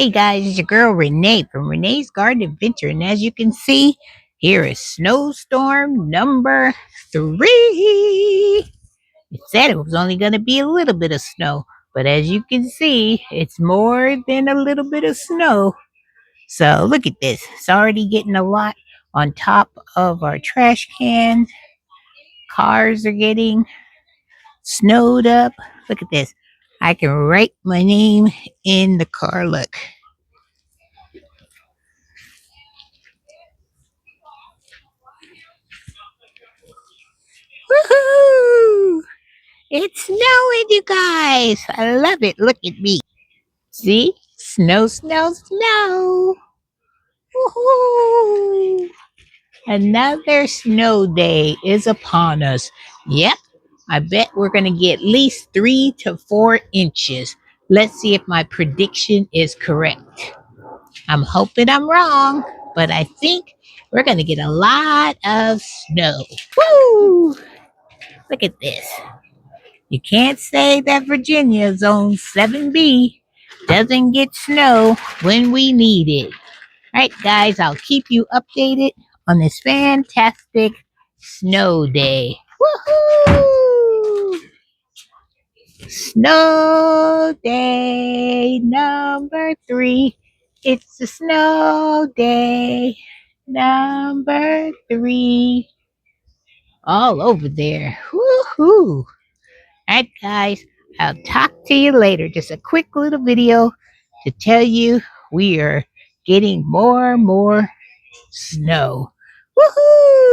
Hey guys, it's your girl Renee from Renee's Garden Adventure, and as you can see, here is snowstorm number 3. It said it was only going to be a little bit of snow, but as you can see, it's more than a little bit of snow. So look at this. It's already getting a lot on top of our trash cans. Cars are getting snowed up. Look at this. I can write my name in the car. Look. Woohoo! It's snowing, you guys. I love it. Look at me. See? Snow, snow, snow. Woohoo! Another snow day is upon us. Yep. I bet we're going to get at least 3 to 4 inches. Let's see if my prediction is correct. I'm hoping I'm wrong, but I think we're going to get a lot of snow. Woo! Look at this. You can't say that Virginia Zone 7B doesn't get snow when we need it. All right, guys, I'll keep you updated on this fantastic snow day. Woohoo! Snow day number 3. It's a snow day number 3. All over there. Woohoo! Alright, guys, I'll talk to you later. Just a quick little video to tell you we are getting more and more snow. Woohoo!